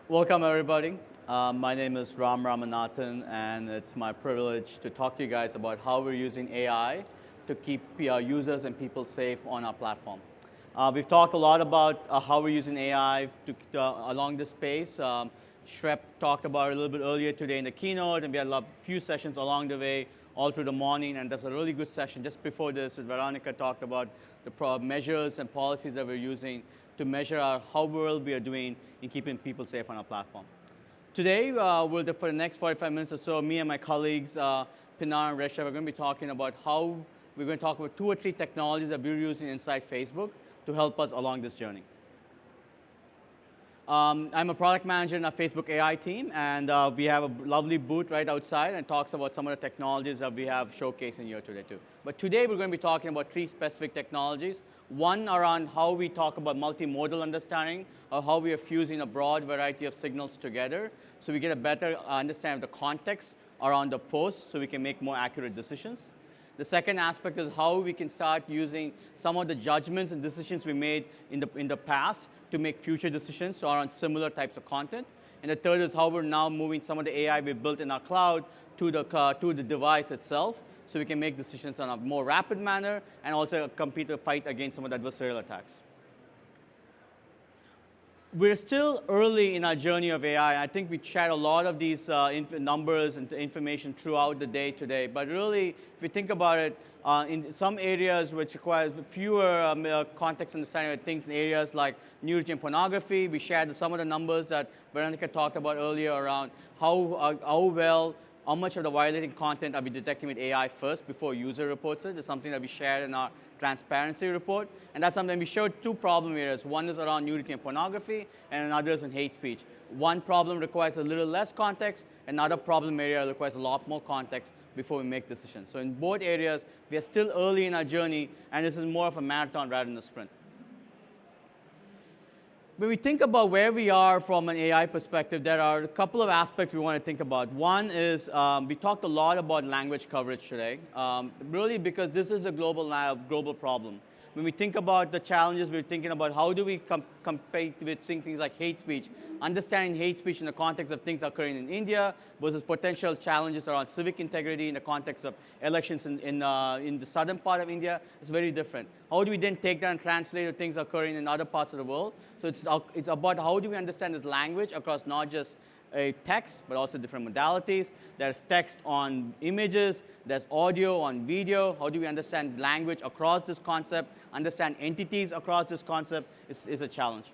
Welcome, everybody. My name is Ram Ramanathan, and it's my privilege to talk to you guys about how we're using AI to keep our users and people safe on our platform. We've talked a lot about how we're using AI along this space. Shrep talked about it a little bit earlier today in the keynote, and we had a few sessions along the way, all through the morning, and there's a really good session just before this with Veronica talked about the measures and policies that we're using to measure how well we are doing in keeping people safe on our platform. Today, for the next 45 minutes or so, me and my colleagues, Pinar and Resha, we're going to be talking about how we're going to talk about 2 or 3 technologies that we're using inside Facebook to help us along this journey. I'm a product manager in our Facebook AI team, and we have a lovely booth right outside and talks about some of the technologies that we have showcasing here today too. But today we're going to be talking about 3 specific technologies. One around how we talk about multimodal understanding, or how we are fusing a broad variety of signals together so we get a better understanding of the context around the post so we can make more accurate decisions. The second aspect is how we can start using some of the judgments and decisions we made in the past to make future decisions so around similar types of content. And the third is how we're now moving some of the AI we built in our cloud to the device itself so we can make decisions in a more rapid manner and also compete to fight against some of the adversarial attacks. We're still early in our journey of AI. I think we shared a lot of these numbers and information throughout the day today. But really, if you think about it, in some areas which require fewer context understanding of things, in areas like nudity and pornography, we shared some of the numbers that Veronica talked about earlier around how much of the violating content are we detecting with AI first before a user reports it. It's something that we shared in our transparency report. And that's something we showed 2 problem areas. One is around nudity and pornography, and another is in hate speech. One problem requires a little less context. Another problem area requires a lot more context before we make decisions. So in both areas, we are still early in our journey, and this is more of a marathon rather than a sprint. When we think about where we are from an AI perspective, there are a couple of aspects we want to think about. One is we talked a lot about language coverage today, really because this is a global problem. When we think about the challenges, we're thinking about how do we compete with things like hate speech, understanding hate speech in the context of things occurring in India versus potential challenges around civic integrity in the context of elections in the southern part of India is very different. How do we then take that and translate to things occurring in other parts of the world? So it's about how do we understand this language across not just a text, but also different modalities. There's text on images, there's audio on video. How do we understand language across this concept, understand entities across this concept is a challenge.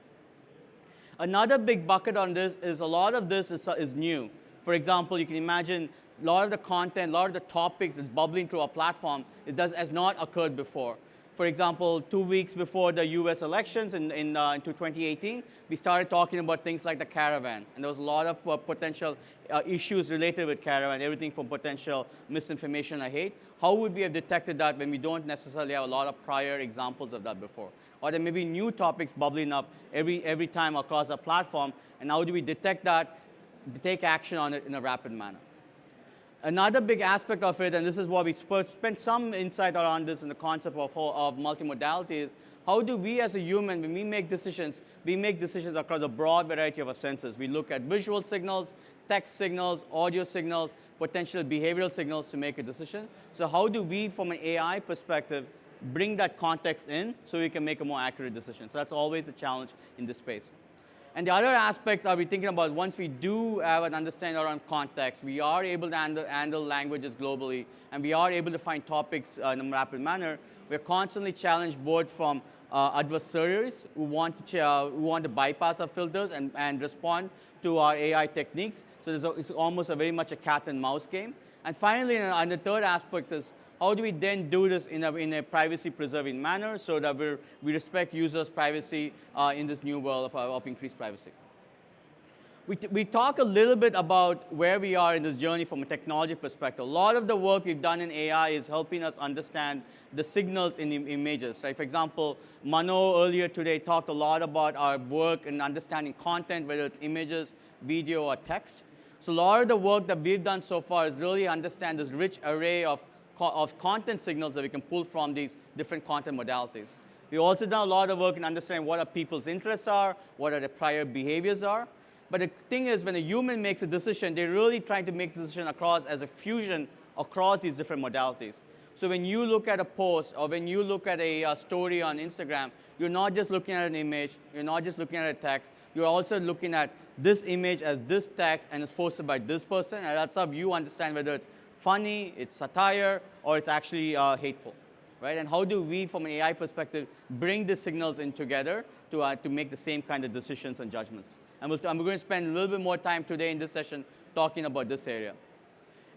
Another big bucket on this is a lot of this is new. For example, you can imagine a lot of the content, a lot of the topics that's bubbling through our platform has not occurred before. For example, 2 weeks before the US elections into 2018, we started talking about things like the caravan. And there was a lot of potential issues related with caravan, everything from potential misinformation or hate. How would we have detected that when we don't necessarily have a lot of prior examples of that before? Or there may be new topics bubbling up every time across our platform. And how do we detect that, take action on it in a rapid manner? Another big aspect of it, and this is what we spent some insight around this in the concept of multimodality, is how do we as a human, when we make decisions across a broad variety of our senses. We look at visual signals, text signals, audio signals, potential behavioral signals to make a decision. So how do we, from an AI perspective, bring that context in so we can make a more accurate decision? So that's always a challenge in this space. And the other aspects are we thinking about once we do have an understanding around context, we are able to handle languages globally, and we are able to find topics in a rapid manner. We're constantly challenged both from adversaries who want to bypass our filters and respond to our AI techniques. So it's almost very much a cat and mouse game. And finally, and the third aspect is how do we then do this in a privacy-preserving manner so that we respect users' privacy in this new world of increased privacy? We talk a little bit about where we are in this journey from a technology perspective. A lot of the work we've done in AI is helping us understand the signals in images. Right? For example, Mano earlier today talked a lot about our work in understanding content, whether it's images, video, or text. So a lot of the work that we've done so far is really understand this rich array of content signals that we can pull from these different content modalities. We've also done a lot of work in understanding what our people's interests are, what are their prior behaviors are. But the thing is, when a human makes a decision, they're really trying to make the decision across as a fusion across these different modalities. So when you look at a post or when you look at a story on Instagram, you're not just looking at an image, you're not just looking at a text, you're also looking at this image as this text and it's posted by this person, and that's how you understand whether it's funny, it's satire, or it's actually hateful, right? And how do we, from an AI perspective, bring the signals in together to make the same kind of decisions and judgments? And I'm going to spend a little bit more time today in this session talking about this area.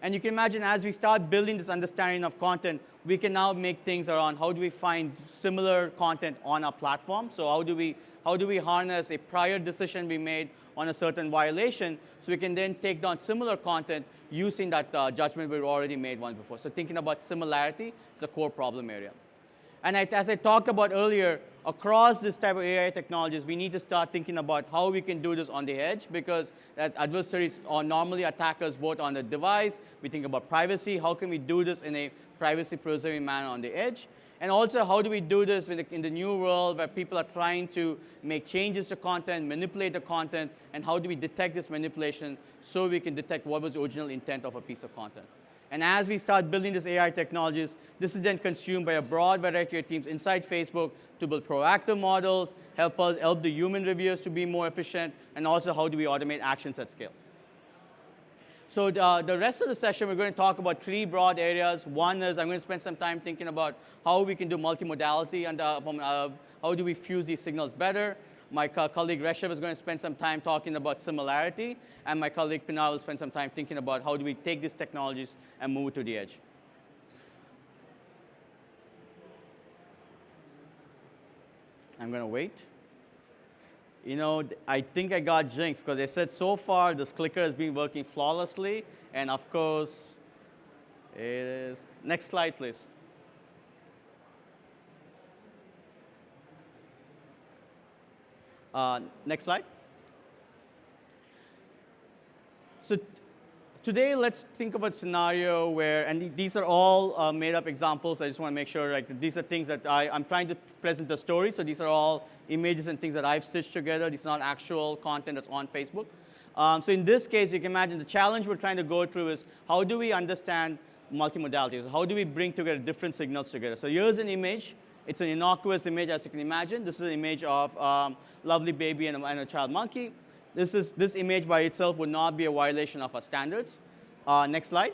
And you can imagine as we start building this understanding of content, we can now make things around how do we find similar content on our platform. So how do we harness a prior decision we made on a certain violation so we can then take down similar content using that judgment we've already made once before. So thinking about similarity is a core problem area. And as I talked about earlier, across this type of AI technologies, we need to start thinking about how we can do this on the edge, because as adversaries normally attack us both on the device. We think about privacy. How can we do this in a privacy-preserving manner on the edge? And also, how do we do this in the new world where people are trying to make changes to content, manipulate the content, and how do we detect this manipulation so we can detect what was the original intent of a piece of content? And as we start building these AI technologies, this is then consumed by a broad variety of teams inside Facebook to build proactive models, help the human reviewers to be more efficient, and also how do we automate actions at scale. So the rest of the session, we're going to talk about three broad areas. One is I'm going to spend some time thinking about how we can do multimodality and how do we fuse these signals better. My colleague Reshev is going to spend some time talking about similarity, and my colleague Pinar will spend some time thinking about how do we take these technologies and move it to the edge. I'm going to wait. You know, I think I got jinxed because they said so far this clicker has been working flawlessly, and of course, it is. Next slide, please. Next slide. So today, let's think of a scenario where, and these are all made up examples. I just want to make sure like these are things that I'm trying to present a story. So these are all images and things that I've stitched together. These are not actual content that's on Facebook. So in this case, you can imagine the challenge we're trying to go through is how do we understand multimodalities? How do we bring together different signals together? So here's an image. It's an innocuous image, as you can imagine. This is an image of lovely baby and a child monkey. This image by itself would not be a violation of our standards. Next slide.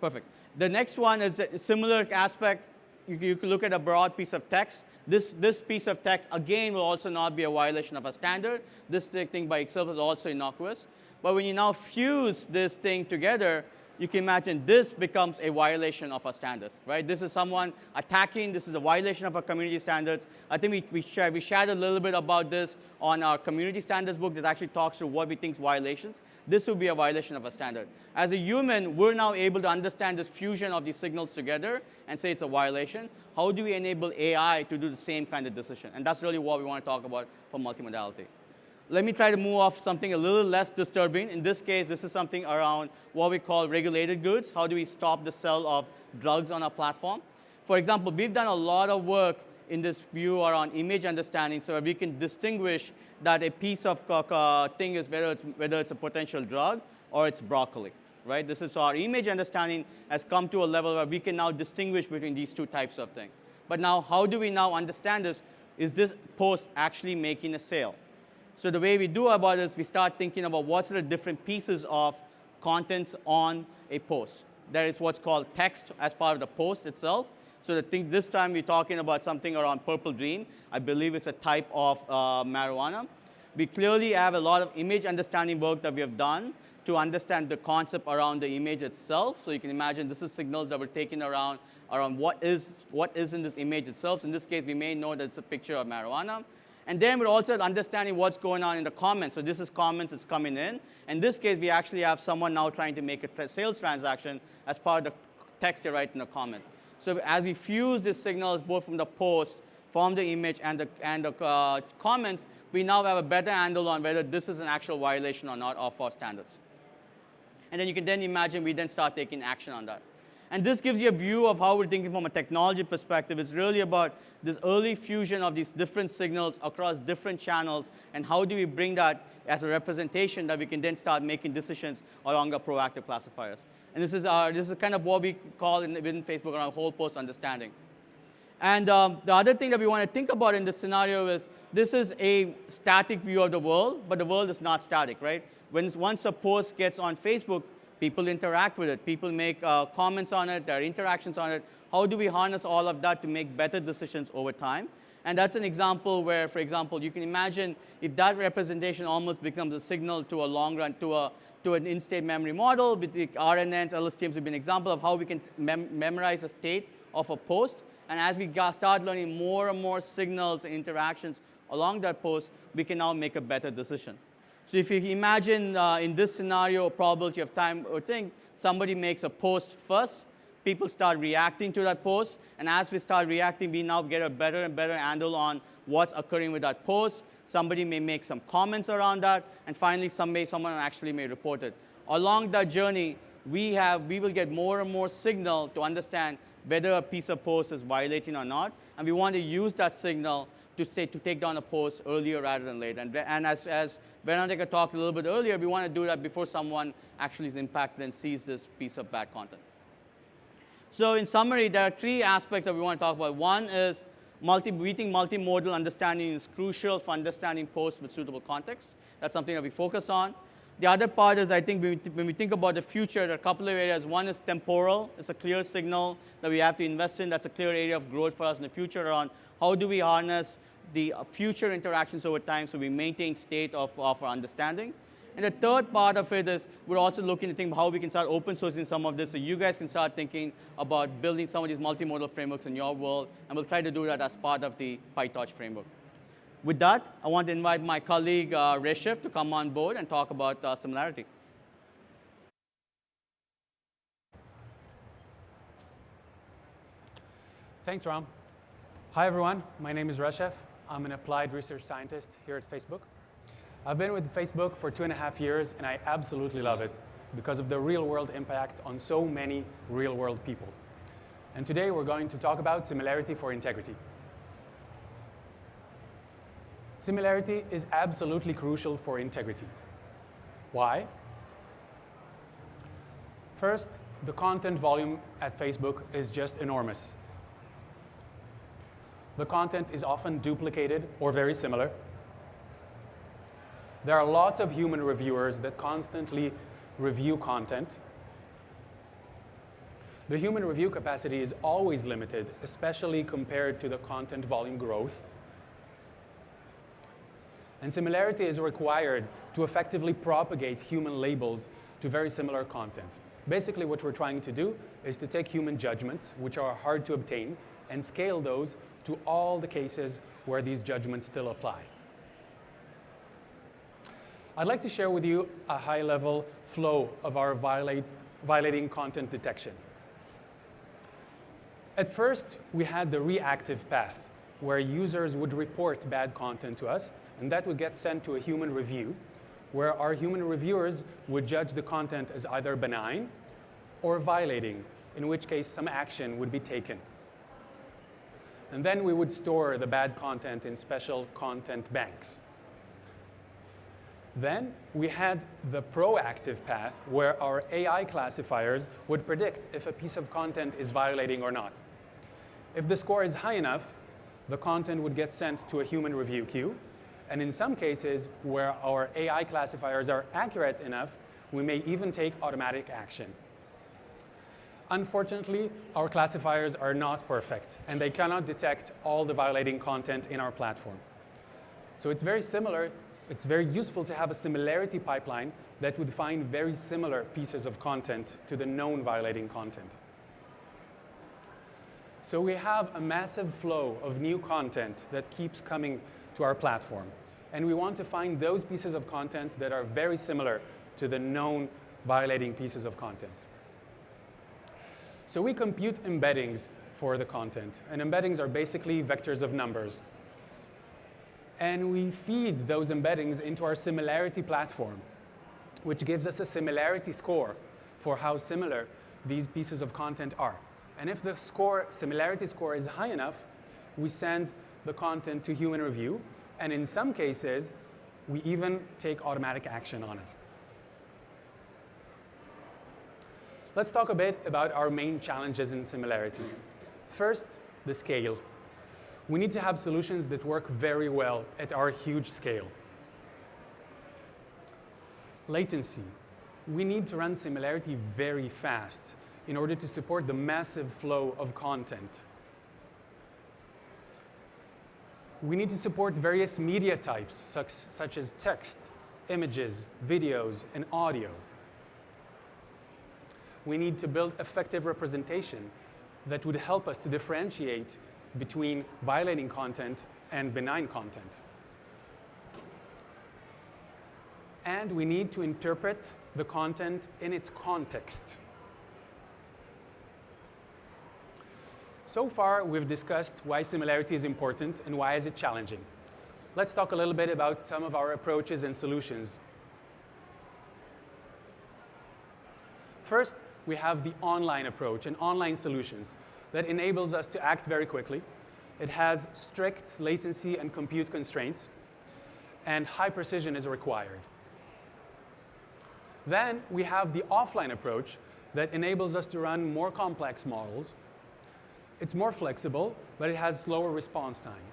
Perfect. The next one is a similar aspect. You can look at a broad piece of text. This piece of text, again, will also not be a violation of a standard. This thing by itself is also innocuous. But when you now fuse this thing together, you can imagine this becomes a violation of our standards, right? This is someone attacking. This is a violation of our community standards. I think we shared a little bit about this on our community standards book that actually talks to what we think is violations. This would be a violation of a standard. As a human, we're now able to understand this fusion of these signals together and say it's a violation. How do we enable AI to do the same kind of decision? And that's really what we want to talk about for multimodality. Let me try to move off something a little less disturbing. In this case, this is something around what we call regulated goods. How do we stop the sale of drugs on our platform? For example, we've done a lot of work in this view around image understanding so we can distinguish that a piece of thing is whether it's a potential drug or it's broccoli, right? This is our image understanding has come to a level where we can now distinguish between these two types of things. But now, how do we now understand this? Is this post actually making a sale? So the way we do about this, we start thinking about what's the different pieces of contents on a post. There is what's called text as part of the post itself. So this time we're talking about something around purple dream. I believe it's a type of marijuana. We clearly have a lot of image understanding work that we have done to understand the concept around the image itself. So you can imagine this is signals that we're taking around what is in this image itself. So in this case, we may know that it's a picture of marijuana. And then we're also understanding what's going on in the comments. So this is comments that's coming in. In this case, we actually have someone now trying to make a sales transaction as part of the text they write in the comment. So as we fuse these signals both from the post, from the image, and the comments, we now have a better handle on whether this is an actual violation or not of our standards. And then you can then imagine we then start taking action on that. And this gives you a view of how we're thinking from a technology perspective. It's really about this early fusion of these different signals across different channels, and how do we bring that as a representation that we can then start making decisions along our proactive classifiers. And this is kind of what we call within Facebook around whole post understanding. And the other thing that we want to think about in this scenario is this is a static view of the world, but the world is not static, right? Once a post gets on Facebook, people interact with it. People make comments on it. There are interactions on it. How do we harness all of that to make better decisions over time? And that's an example where, for example, you can imagine if that representation almost becomes a signal to a long run, to an in-state memory model. With the RNNs, LSTMs would be an example of how we can memorize a state of a post. And as we start learning more and more signals and interactions along that post, we can now make a better decision. So if you imagine in this scenario, a probability of time or thing, somebody makes a post first, people start reacting to that post, and as we start reacting, we now get a better and better handle on what's occurring with that post. Somebody may make some comments around that, and finally someone actually may report it. Along that journey, we will get more and more signal to understand whether a piece of post is violating or not, and we want to use that signal to take down a post earlier rather than later. And as Veronica talked a little bit earlier, we want to do that before someone actually is impacted and sees this piece of bad content. So in summary, there are three aspects that we want to talk about. One is we think multimodal understanding is crucial for understanding posts with suitable context. That's something that we focus on. The other part is, I think, when we think about the future, there are a couple of areas. One is temporal. It's a clear signal that we have to invest in. That's a clear area of growth for us in the future around how do we harness the future interactions over time so we maintain state of our understanding. And the third part of it is we're also looking to think how we can start open sourcing some of this so you guys can start thinking about building some of these multimodal frameworks in your world, and we'll try to do that as part of the PyTorch framework. With that, I want to invite my colleague, Reshiv, to come on board and talk about similarity. Thanks, Ram. Hi, everyone. My name is Reshiv. I'm an applied research scientist here at Facebook. I've been with Facebook for 2.5 years, and I absolutely love it because of the real-world impact on so many real-world people. And today, we're going to talk about similarity for integrity. Similarity is absolutely crucial for integrity. Why? First, the content volume at Facebook is just enormous. The content is often duplicated or very similar. There are lots of human reviewers that constantly review content. The human review capacity is always limited, especially compared to the content volume growth. And similarity is required to effectively propagate human labels to very similar content. Basically, what we're trying to do is to take human judgments, which are hard to obtain, and scale those to all the cases where these judgments still apply. I'd like to share with you a high-level flow of our violating content detection. At first, we had the reactive path, where users would report bad content to us, and that would get sent to a human review, where our human reviewers would judge the content as either benign or violating, in which case some action would be taken. And then we would store the bad content in special content banks. Then we had the proactive path, where our AI classifiers would predict if a piece of content is violating or not. If the score is high enough, the content would get sent to a human review queue. And in some cases where our AI classifiers are accurate enough, we may even take automatic action. Unfortunately, our classifiers are not perfect, and they cannot detect all the violating content in our platform. So it's very useful to have a similarity pipeline that would find very similar pieces of content to the known violating content. So we have a massive flow of new content that keeps coming to our platform. And we want to find those pieces of content that are very similar to the known violating pieces of content. So we compute embeddings for the content. And embeddings are basically vectors of numbers. And we feed those embeddings into our similarity platform, which gives us a similarity score for how similar these pieces of content are. And if the similarity score is high enough, we send the content to human review. And in some cases, we even take automatic action on it. Let's talk a bit about our main challenges in similarity. First, the scale. We need to have solutions that work very well at our huge scale. Latency. We need to run similarity very fast in order to support the massive flow of content. We need to support various media types, such as text, images, videos, and audio. We need to build effective representation that would help us to differentiate between violating content and benign content. And we need to interpret the content in its context. So far, we've discussed why similarity is important and why is it challenging. Let's talk a little bit about some of our approaches and solutions. First, we have the online approach and online solutions that enables us to act very quickly. It has strict latency and compute constraints, and high precision is required. Then we have the offline approach that enables us to run more complex models. It's more flexible, but it has slower response time.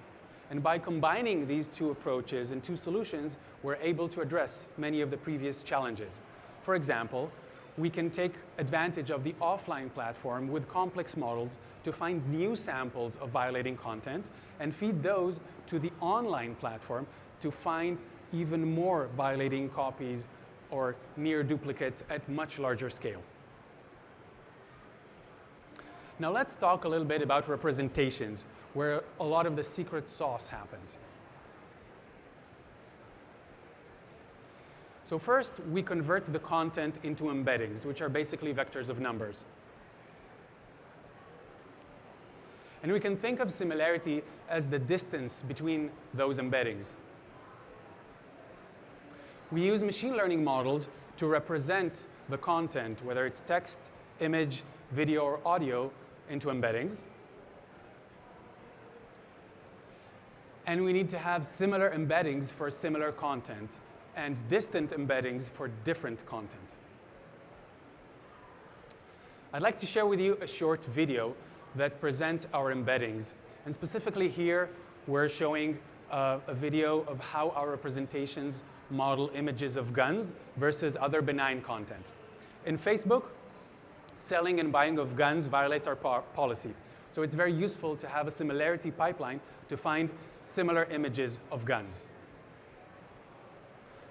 And by combining these two approaches and two solutions, we're able to address many of the previous challenges. For example, we can take advantage of the offline platform with complex models to find new samples of violating content and feed those to the online platform to find even more violating copies or near duplicates at much larger scale. Now let's talk a little bit about representations, where a lot of the secret sauce happens. So first, we convert the content into embeddings, which are basically vectors of numbers. And we can think of similarity as the distance between those embeddings. We use machine learning models to represent the content, whether it's text, image, video, or audio, into embeddings. And we need to have similar embeddings for similar content and distant embeddings for different content. I'd like to share with you a short video that presents our embeddings. And specifically here, we're showing a video of how our representations model images of guns versus other benign content. In Facebook, selling and buying of guns violates our policy. So it's very useful to have a similarity pipeline to find similar images of guns.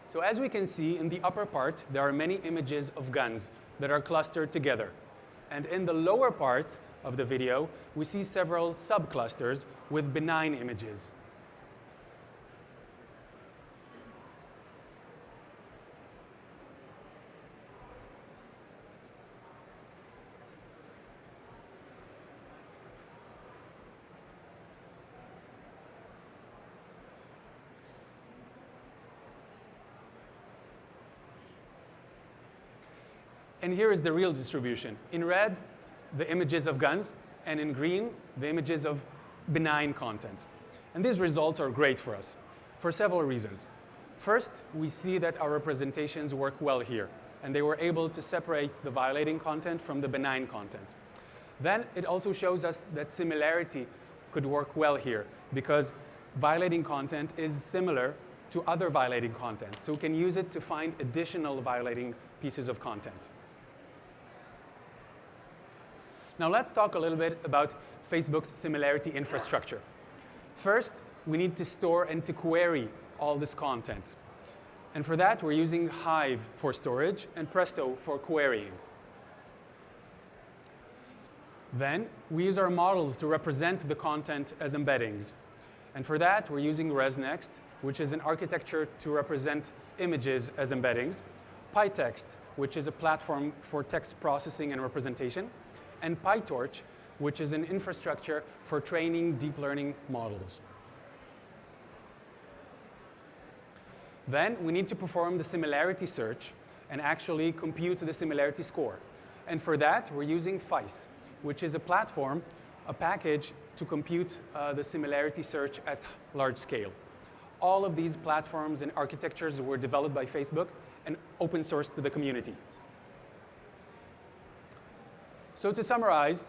So as we can see in the upper part, there are many images of guns that are clustered together. And in the lower part of the video, we see several subclusters with benign images. And here is the real distribution. In red, the images of guns, and in green, the images of benign content. And these results are great for us for several reasons. First, we see that our representations work well here, and they were able to separate the violating content from the benign content. Then it also shows us that similarity could work well here, because violating content is similar to other violating content. So we can use it to find additional violating pieces of content. Now let's talk a little bit about Facebook's similarity infrastructure. First, we need to store and to query all this content. And for that, we're using Hive for storage and Presto for querying. Then, we use our models to represent the content as embeddings. And for that, we're using ResNext, which is an architecture to represent images as embeddings, PyText, which is a platform for text processing and representation, and PyTorch, which is an infrastructure for training deep learning models. Then we need to perform the similarity search and actually compute the similarity score. And for that, we're using FICE, which is a platform, a package to compute the similarity search at large scale. All of these platforms and architectures were developed by Facebook and open sourced to the community. So to summarize,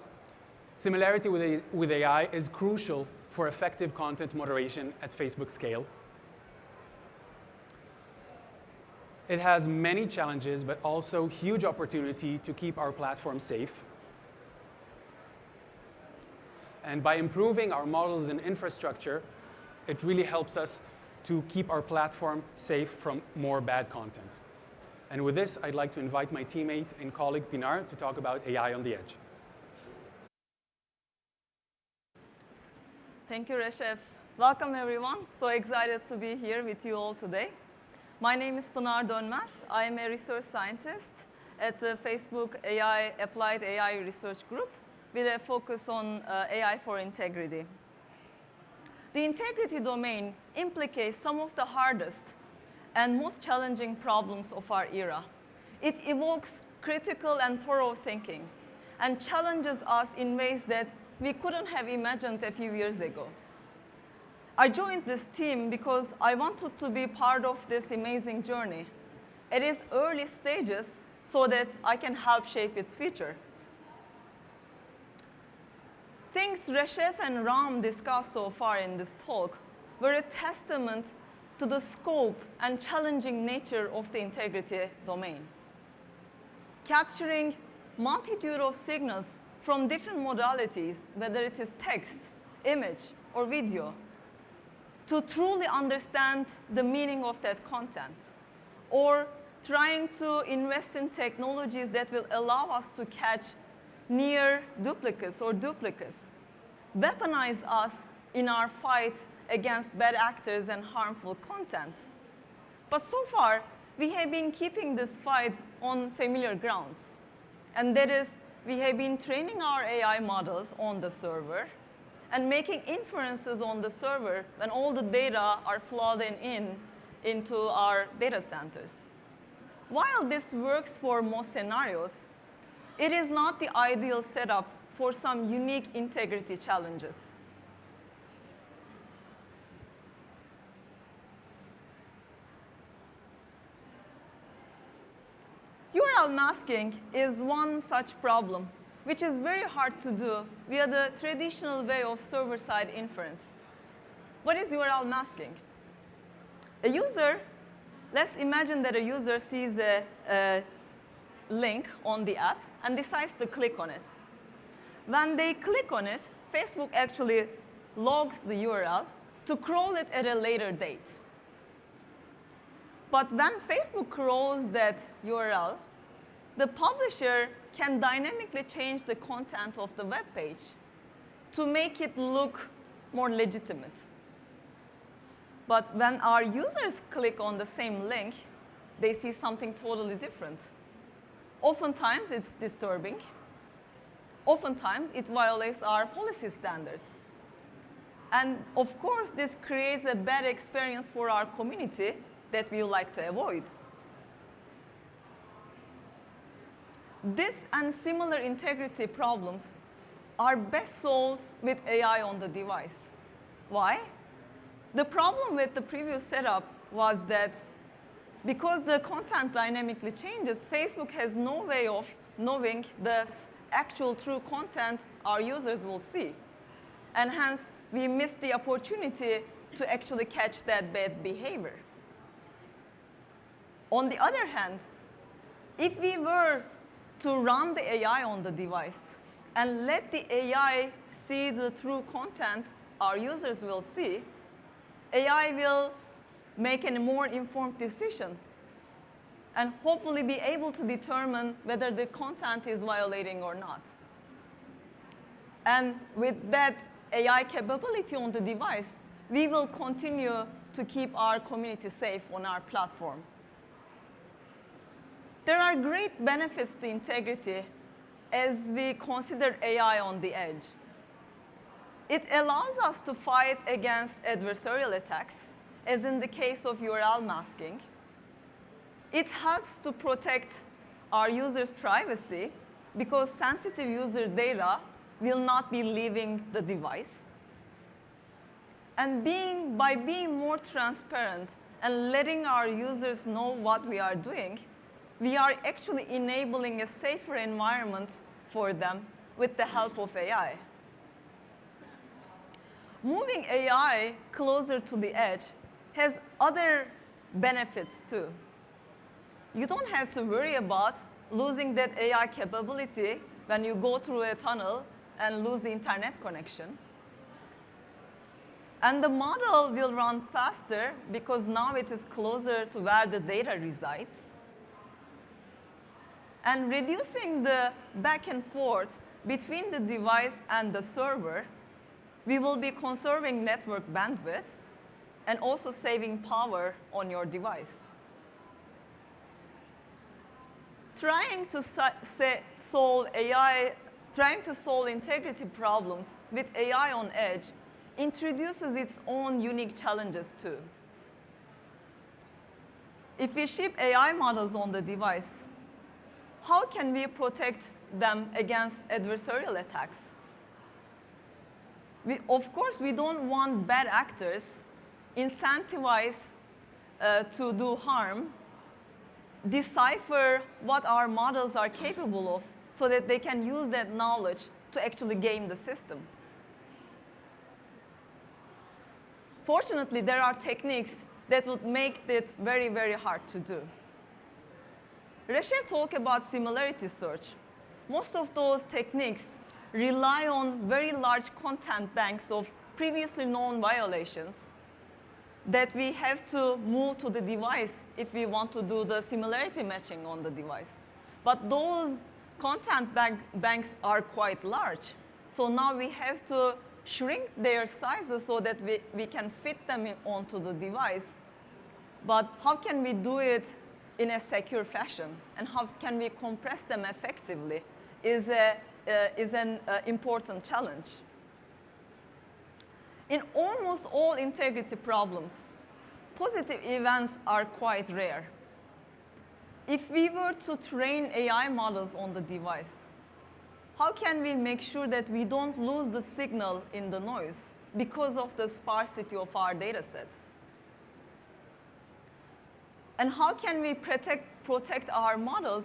similarity with AI is crucial for effective content moderation at Facebook scale. It has many challenges, but also huge opportunity to keep our platform safe. And by improving our models and infrastructure, it really helps us to keep our platform safe from more bad content. And with this, I'd like to invite my teammate and colleague Pinar to talk about AI on the edge. Thank you, Reshef. Welcome, everyone. So excited to be here with you all today. My name is Pinar Dönmez. I am a research scientist at the Facebook Applied AI Research Group with a focus on AI for integrity. The integrity domain implicates some of the hardest and most challenging problems of our era. It evokes critical and thorough thinking and challenges us in ways that we couldn't have imagined a few years ago. I joined this team because I wanted to be part of this amazing journey at its early stages so that I can help shape its future. Things Reshef and Ram discussed so far in this talk were a testament to the scope and challenging nature of the integrity domain. Capturing multitude of signals from different modalities, whether it is text, image, or video, to truly understand the meaning of that content, or trying to invest in technologies that will allow us to catch near duplicates or duplicates, weaponize us in our fight against bad actors and harmful content. But so far, we have been keeping this fight on familiar grounds. And that is, we have been training our AI models on the server and making inferences on the server when all the data are flooding into our data centers. While this works for most scenarios, it is not the ideal setup for some unique integrity challenges. URL masking is one such problem, which is very hard to do via the traditional way of server-side inference. What is URL masking? Let's imagine that a user sees a link on the app and decides to click on it. When they click on it, Facebook actually logs the URL to crawl it at a later date. But when Facebook crawls that URL, the publisher can dynamically change the content of the web page to make it look more legitimate. But when our users click on the same link, they see something totally different. Oftentimes, it's disturbing. Oftentimes, it violates our policy standards. And of course, this creates a bad experience for our community that we would like to avoid. This and similar integrity problems are best solved with AI on the device. Why? The problem with the previous setup was that because the content dynamically changes, Facebook has no way of knowing the actual true content our users will see. And hence, we miss the opportunity to actually catch that bad behavior. On the other hand, if we were to run the AI on the device and let the AI see the true content our users will see, AI will make a more informed decision and hopefully be able to determine whether the content is violating or not. And with that AI capability on the device, we will continue to keep our community safe on our platform. There are great benefits to integrity as we consider AI on the edge. It allows us to fight against adversarial attacks, as in the case of URL masking. It helps to protect our users' privacy because sensitive user data will not be leaving the device. And by being more transparent and letting our users know what we are doing, we are actually enabling a safer environment for them with the help of AI. Moving AI closer to the edge has other benefits too. You don't have to worry about losing that AI capability when you go through a tunnel and lose the internet connection. And the model will run faster because now it is closer to where the data resides. And reducing the back and forth between the device and the server, we will be conserving network bandwidth and also saving power on your device. Trying to solve integrity problems with AI on edge introduces its own unique challenges too. If we ship AI models on the device, how can we protect them against adversarial attacks? Of course, we don't want bad actors incentivized to do harm, decipher what our models are capable of so that they can use that knowledge to actually game the system. Fortunately, there are techniques that would make it very, very hard to do. Reshef talked about similarity search. Most of those techniques rely on very large content banks of previously known violations that we have to move to the device if we want to do the similarity matching on the device. But those content banks are quite large. So now we have to shrink their sizes so that we can fit them onto the device. But how can we do it in a secure fashion? And how can we compress them effectively is an important challenge. In almost all integrity problems, positive events are quite rare. If we were to train AI models on the device, how can we make sure that we don't lose the signal in the noise because of the sparsity of our data sets? And how can we protect our models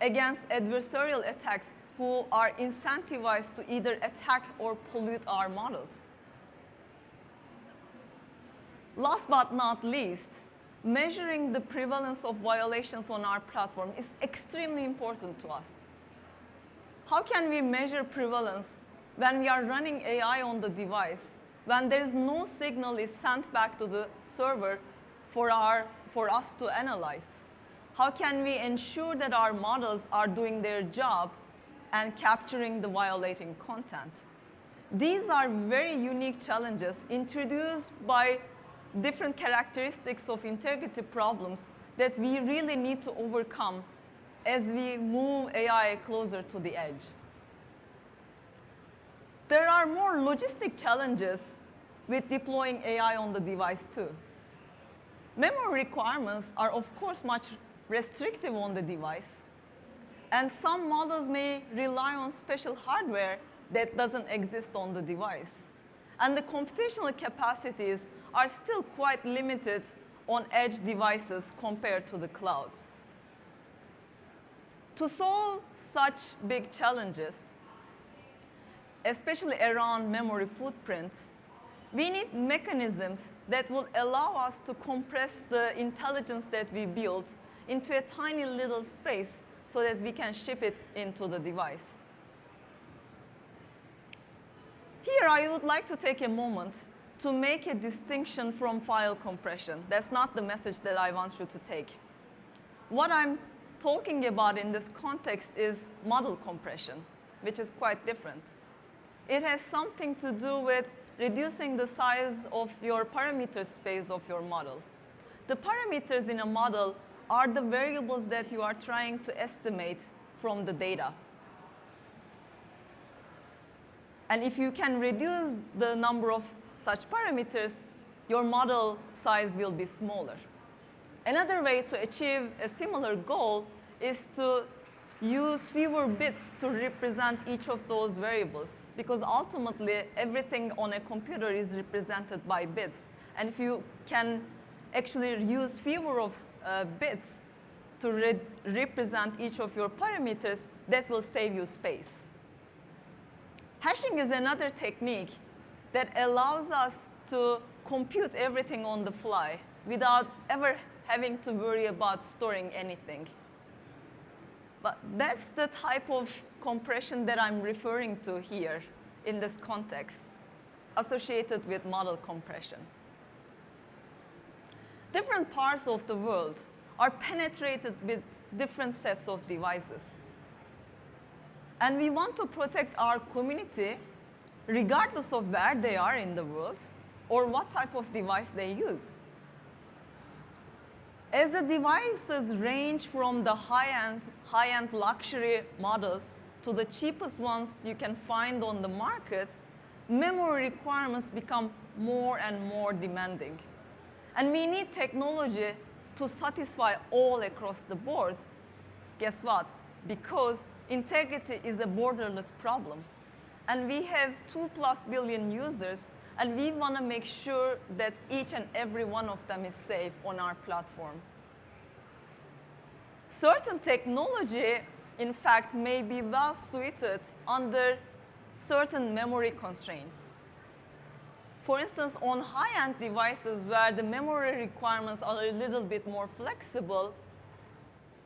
against adversarial attacks who are incentivized to either attack or pollute our models? Last but not least, measuring the prevalence of violations on our platform is extremely important to us. How can we measure prevalence when we are running AI on the device, when there is no signal is sent back to the server for us to analyze? How can we ensure that our models are doing their job and capturing the violating content? These are very unique challenges introduced by different characteristics of integrity problems that we really need to overcome as we move AI closer to the edge. There are more logistic challenges with deploying AI on the device too. Memory requirements are, of course, much restrictive on the device, and some models may rely on special hardware that doesn't exist on the device. And the computational capacities are still quite limited on edge devices compared to the cloud. To solve such big challenges, especially around memory footprint, we need mechanisms that will allow us to compress the intelligence that we build into a tiny little space so that we can ship it into the device. Here, I would like to take a moment to make a distinction from file compression. That's not the message that I want you to take. What I'm talking about in this context is model compression, which is quite different. It has something to do with reducing the size of your parameter space of your model. The parameters in a model are the variables that you are trying to estimate from the data. And if you can reduce the number of such parameters, your model size will be smaller. Another way to achieve a similar goal is to use fewer bits to represent each of those variables, because ultimately everything on a computer is represented by bits. And if you can actually use fewer of bits to represent each of your parameters, that will save you space. Hashing is another technique that allows us to compute everything on the fly without ever having to worry about storing anything. But that's the type of compression that I'm referring to here in this context, associated with model compression. Different parts of the world are penetrated with different sets of devices. And we want to protect our community regardless of where they are in the world or what type of device they use. As the devices range from the high-end luxury models to the cheapest ones you can find on the market, memory requirements become more and more demanding. And we need technology to satisfy all across the board. Guess what? Because integrity is a borderless problem. And we have 2+ billion users, and we want to make sure that each and every one of them is safe on our platform. Certain technology, in fact, may be well suited under certain memory constraints. For instance, on high-end devices where the memory requirements are a little bit more flexible,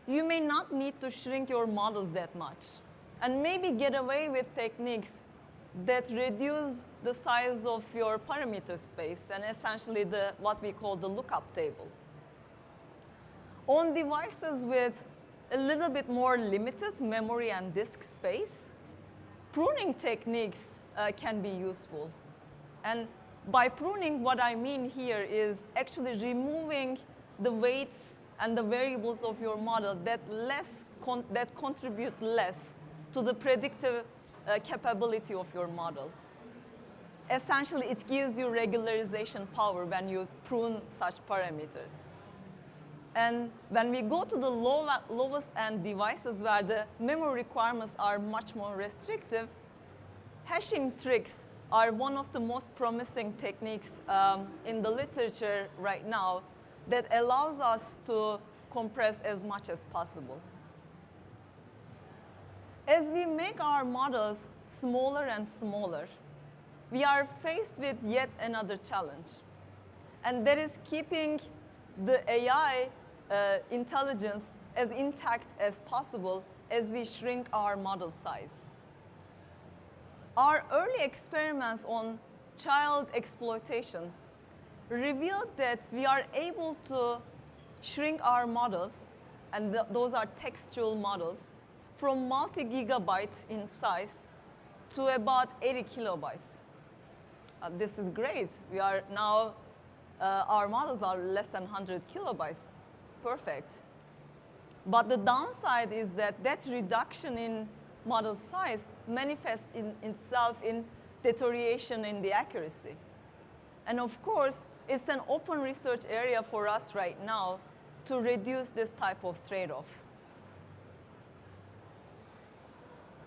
you may not need to shrink your models that much, and maybe get away with techniques that reduce the size of your parameter space and essentially what we call the lookup table. On devices with a little bit more limited memory and disk space, pruning techniques can be useful. And by pruning, what I mean here is actually removing the weights and the variables of your model that contribute less to the predictive capability of your model. Essentially, it gives you regularization power when you prune such parameters. And when we go to the lowest end devices where the memory requirements are much more restrictive, hashing tricks are one of the most promising techniques in the literature right now that allows us to compress as much as possible. As we make our models smaller and smaller, we are faced with yet another challenge. And that is keeping the AI intelligence as intact as possible as we shrink our model size. Our early experiments on child exploitation revealed that we are able to shrink our models, and those are textual models, from multi-gigabyte in size to about 80 kilobytes. This is great. We are now, our models are less than 100 kilobytes. Perfect. But the downside is that that reduction in model size manifests in itself in deterioration in the accuracy. And of course, it's an open research area for us right now to reduce this type of trade-off.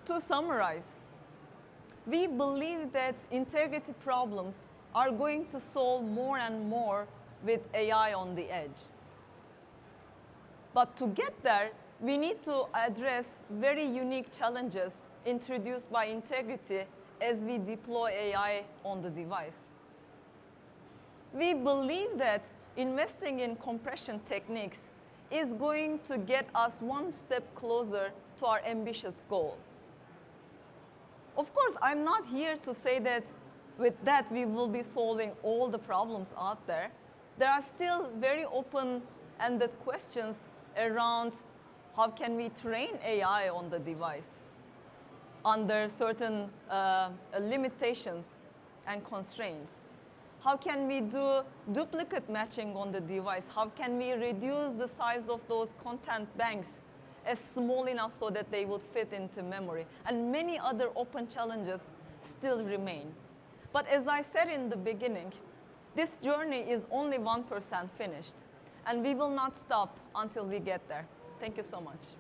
To summarize, we believe that integrity problems are going to solve more and more with AI on the edge. But to get there, we need to address very unique challenges introduced by integrity as we deploy AI on the device. We believe that investing in compression techniques is going to get us one step closer to our ambitious goal. Of course, I'm not here to say that with that we will be solving all the problems out there. There are still very open-ended questions around how can we train AI on the device under certain limitations and constraints. How can we do duplicate matching on the device? How can we reduce the size of those content banks as small enough so that they would fit into memory? And many other open challenges still remain. But as I said in the beginning, this journey is only 1% finished. And we will not stop until we get there. Thank you so much.